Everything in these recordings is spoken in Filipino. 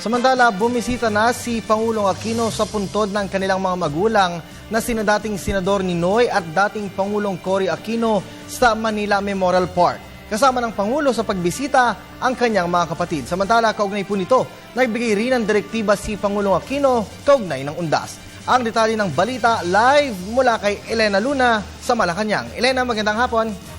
Samantala, bumisita na si Pangulong Aquino sa puntod ng kanilang mga magulang na sina dating Senador Ninoy at dating Pangulong Cory Aquino sa Manila Memorial Park. Kasama ng Pangulo sa pagbisita ang kanyang mga kapatid. Samantala, kaugnay po nito, nagbigay rin ng direktiba si Pangulong Aquino kaugnay ng undas. Ang detalye ng balita live mula kay Elena Luna sa Malacanang. Elena, magandang hapon.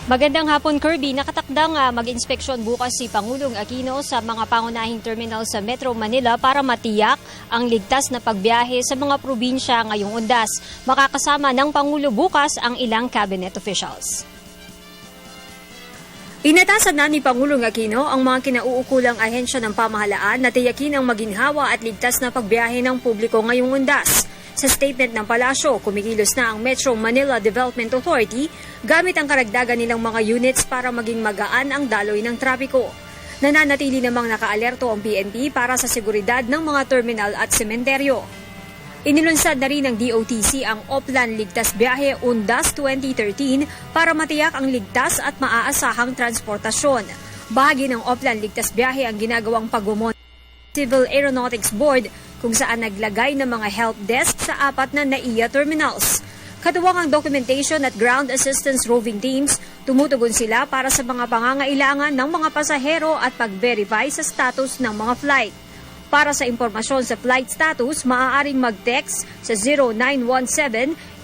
Magandang hapon, Kirby. Nakatakdang mag-inspeksyon bukas si Pangulong Aquino sa mga pangunahing terminal sa Metro Manila para matiyak ang ligtas na pagbiyahe sa mga probinsya ngayong undas. Makakasama ng Pangulo bukas ang ilang cabinet officials. Inatasan na ni Pangulong Aquino ang mga kinauukulang ahensya ng pamahalaan na tiyakin ang maginhawa at ligtas na pagbiyahe ng publiko ngayong undas. Sa statement ng palasyo, kumikilos na ang Metro Manila Development Authority gamit ang karagdagan nilang mga units para maging magaan ang daloy ng trapiko. Nananatili namang nakaalerto ang PNP para sa seguridad ng mga terminal at sementeryo. Inilunsad na rin ng DOTC ang Oplan Ligtas Biyahe Undas 2013 para matiyak ang ligtas at maaasahang transportasyon. Bahagi ng Oplan Ligtas Biyahe ang ginagawang pagmumonitor ng Civil Aeronautics Board kung saan naglagay ng mga help desk sa 4 na NAIA terminals. Katuwang ang documentation at ground assistance roving teams, tumutugon sila para sa mga pangangailangan ng mga pasahero at pag-verify sa status ng mga flight. Para sa impormasyon sa flight status, maaaring mag-text sa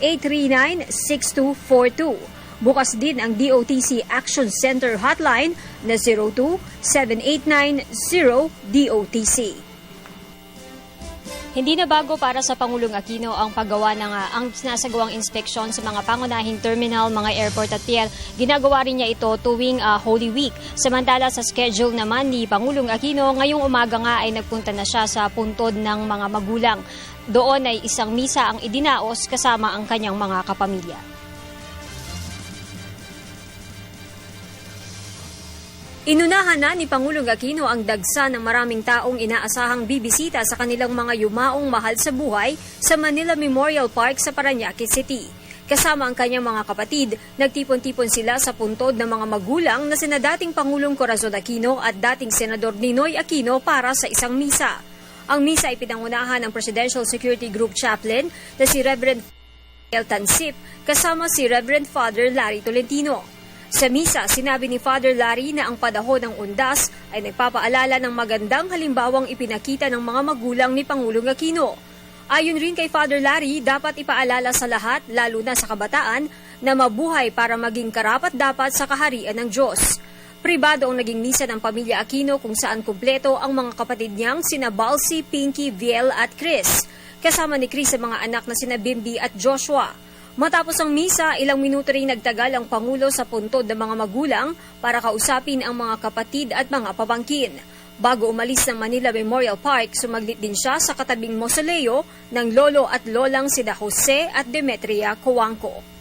0917-839-6242. Bukas din ang DOTC Action Center hotline na 02-7890-DOTC. Hindi na bago para sa Pangulong Aquino ang paggawa ng ang sinasagawang inspeksyon sa mga pangunahing terminal, mga airport at pier. Ginagawa rin niya ito tuwing Holy Week. Samantala sa schedule naman ni Pangulong Aquino, ngayong umaga nga ay nagpunta na siya sa puntod ng mga magulang. Doon ay isang misa ang idinaos kasama ang kanyang mga kapamilya. Inunahan na ni Pangulong Aquino ang dagsa ng maraming taong inaasahang bibisita sa kanilang mga yumaong mahal sa buhay sa Manila Memorial Park sa Parañaque City. Kasama ang kanyang mga kapatid, nagtipon-tipon sila sa puntod ng mga magulang na sina dating Pangulong Corazon Aquino at dating Senador Ninoy Aquino para sa isang misa. Ang misa ay pinangunahan ng Presidential Security Group Chaplain na si Reverend Tansip kasama si Reverend Father Larry Tolentino. Sa misa, sinabi ni Father Larry na ang panahon ng undas ay nagpapaalala ng magandang halimbawang ipinakita ng mga magulang ni Pangulong Aquino. Ayon rin kay Father Larry, dapat ipaalala sa lahat, lalo na sa kabataan, na mabuhay para maging karapat-dapat sa kaharian ng Diyos. Pribado ang naging misa ng pamilya Aquino kung saan kumpleto ang mga kapatid niyang sina Balsi, Pinky, Viel at Chris. Kasama ni Chris sa mga anak na sina Bimbi at Joshua. Matapos ang misa, ilang minuto rin nagtagal ang Pangulo sa puntod ng mga magulang para kausapin ang mga kapatid at mga pamangkin. Bago umalis ng Manila Memorial Park, sumaglit din siya sa katabing mausoleo ng lolo at lolang sina Jose at Demetria Coangco.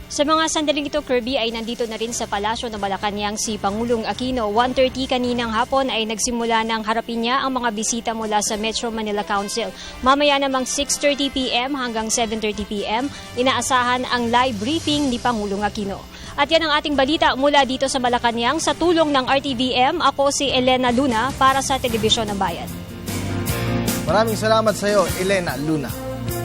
Sa mga sandaling ito, Kirby, ay nandito na rin sa palasyo ng Malacanang si Pangulong Aquino. 1:30 kaninang hapon ay nagsimula ng harapin niya ang mga bisita mula sa Metro Manila Council. Mamaya namang 6:30 p.m. hanggang 7:30 p.m. inaasahan ang live briefing ni Pangulong Aquino. At yan ang ating balita mula dito sa Malacanang sa tulong ng RTVM. Ako si Elena Luna para sa Telebisyon ng Bayan. Maraming salamat sa iyo, Elena Luna.